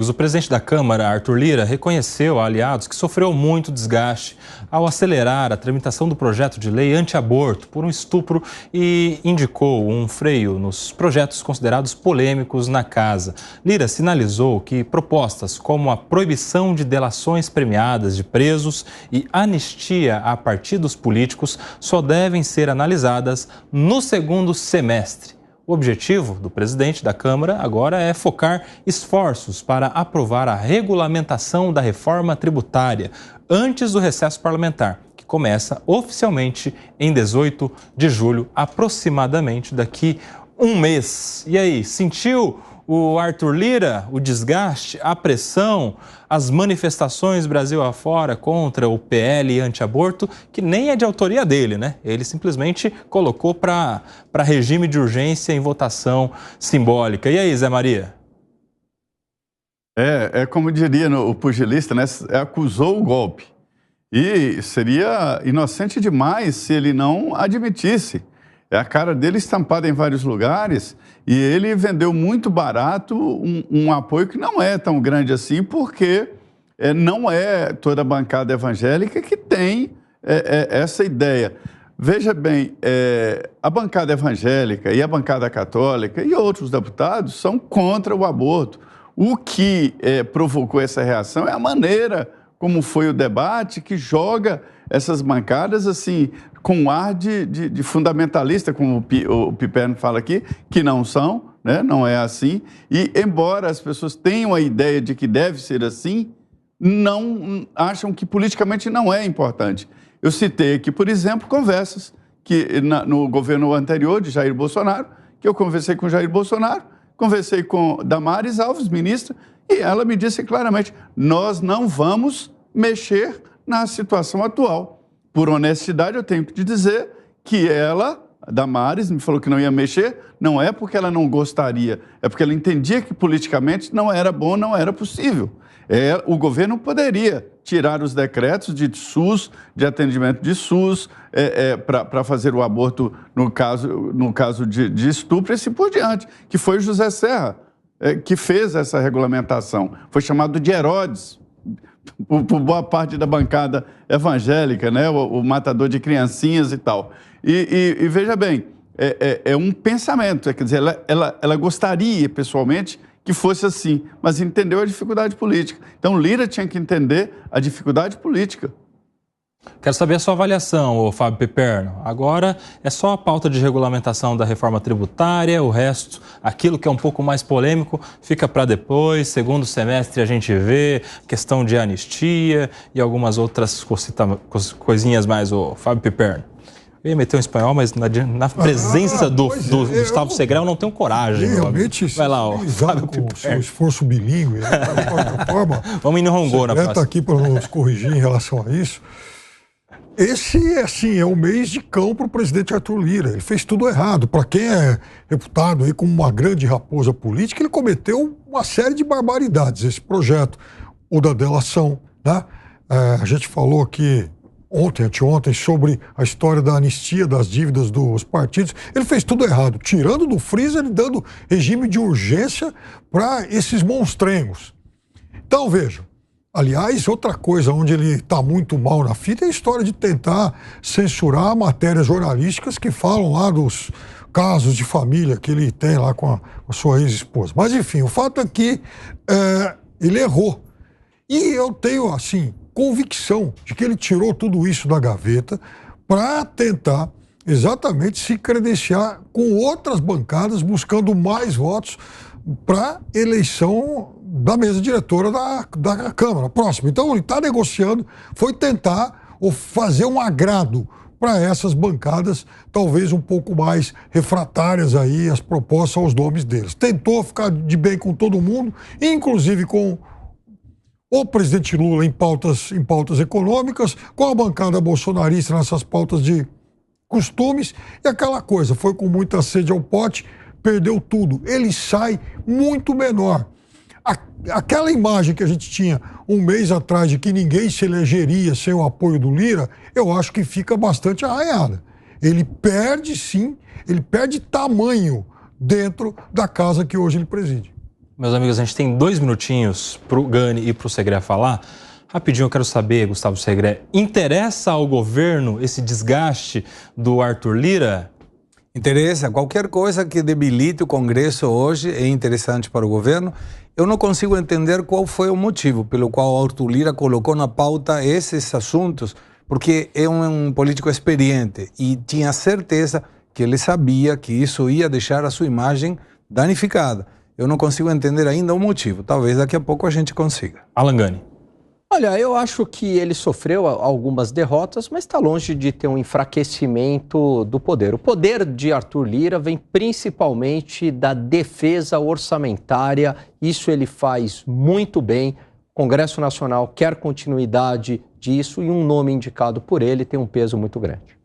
O presidente da Câmara, Arthur Lira, reconheceu a aliados que sofreu muito desgaste ao acelerar a tramitação do projeto de lei anti-aborto por um estupro e indicou um freio nos projetos considerados polêmicos na casa. Lira sinalizou que propostas como a proibição de delações premiadas de presos e anistia a partidos políticos só devem ser analisadas no segundo semestre. O objetivo do presidente da Câmara agora é focar esforços para aprovar a regulamentação da reforma tributária antes do recesso parlamentar, que começa oficialmente em 18 de julho, aproximadamente daqui um mês. E aí, sentiu o Arthur Lira o desgaste, a pressão, as manifestações Brasil afora contra o PL anti-aborto, que nem é de autoria dele, né? Ele simplesmente colocou para regime de urgência em votação simbólica. E aí, Zé Maria? É como diria o pugilista, né? Acusou o golpe. E seria inocente demais se ele não admitisse. É a cara dele estampada em vários lugares e ele vendeu muito barato um apoio que não é tão grande assim, porque não é toda a bancada evangélica que tem essa ideia. Veja bem, a bancada evangélica e a bancada católica e outros deputados são contra o aborto. O que provocou essa reação é a maneira como foi o debate, que joga essas bancadas assim com um ar de fundamentalista, como o Piperno fala aqui, que não são, né? Não é assim. E, embora as pessoas tenham a ideia de que deve ser assim, não acham que politicamente não é importante. Eu citei aqui, por exemplo, conversas que no governo anterior de Jair Bolsonaro, que eu conversei com Jair Bolsonaro, conversei com Damares Alves, ministra, e ela me disse claramente, nós não vamos mexer na situação atual. Por honestidade, eu tenho que te dizer que ela, Damares, me falou que não ia mexer, não é porque ela não gostaria, é porque ela entendia que politicamente não era bom, não era possível. O governo poderia tirar os decretos de SUS, de atendimento de SUS, para fazer o aborto no caso de estupro e assim por diante, que foi o José Serra que fez essa regulamentação. Foi chamado de Herodes, por boa parte da bancada evangélica, né? O matador de criancinhas e tal. E veja bem, é um pensamento, quer dizer, ela gostaria pessoalmente que fosse assim, mas entendeu a dificuldade política. Então, Lira tinha que entender a dificuldade política. Quero saber a sua avaliação, Fábio Piperno. Agora é só a pauta de regulamentação da reforma tributária, o resto, aquilo que é um pouco mais polêmico, fica para depois. Segundo semestre a gente vê questão de anistia e algumas outras coisinhas mais, Fábio Piperno. Eu ia meter um espanhol, mas na presença do Gustavo Segrão eu não tenho coragem. Realmente, vai lá, Fábio com o seu esforço bilíngue, vamos ir no Rongô na próxima. Está aqui para nos corrigir em relação a isso. Esse, assim, é um mês de cão para o presidente Arthur Lira. Ele fez tudo errado. Para quem é reputado aí como uma grande raposa política, ele cometeu uma série de barbaridades. Esse projeto, o da delação, né? A gente falou aqui anteontem, sobre a história da anistia das dívidas dos partidos. Ele fez tudo errado, tirando do freezer e dando regime de urgência para esses monstrengos. Então, veja, aliás, outra coisa onde ele está muito mal na fita é a história de tentar censurar matérias jornalísticas que falam lá dos casos de família que ele tem lá com a sua ex-esposa. Mas, enfim, o fato é que ele errou. E eu tenho, assim, convicção de que ele tirou tudo isso da gaveta para tentar exatamente se credenciar com outras bancadas, buscando mais votos para eleição da mesa diretora da Câmara próxima. Então ele está negociando, foi tentar fazer um agrado para essas bancadas, talvez um pouco mais refratárias aí às propostas, aos nomes deles. Tentou ficar de bem com todo mundo, inclusive com o presidente Lula em pautas econômicas, com a bancada bolsonarista nessas pautas de costumes, e aquela coisa, foi com muita sede ao pote, perdeu tudo. Ele sai muito menor. Aquela imagem que a gente tinha um mês atrás de que ninguém se elegeria sem o apoio do Lira, eu acho que fica bastante arranhada. Ele perde, sim, ele perde tamanho dentro da casa que hoje ele preside. Meus amigos, a gente tem 2 minutinhos para o Gani e para o Segré falar. Rapidinho, eu quero saber, Gustavo Segré, interessa ao governo esse desgaste do Arthur Lira? Interessa. Qualquer coisa que debilite o Congresso hoje é interessante para o governo. Eu não consigo entender qual foi o motivo pelo qual o Arthur Lira colocou na pauta esses assuntos, porque é um político experiente e tinha certeza que ele sabia que isso ia deixar a sua imagem danificada. Eu não consigo entender ainda o motivo. Talvez daqui a pouco a gente consiga. Alan Gani. Olha, eu acho que ele sofreu algumas derrotas, mas está longe de ter um enfraquecimento do poder. O poder de Arthur Lira vem principalmente da defesa orçamentária. Isso ele faz muito bem. O Congresso Nacional quer continuidade disso e um nome indicado por ele tem um peso muito grande.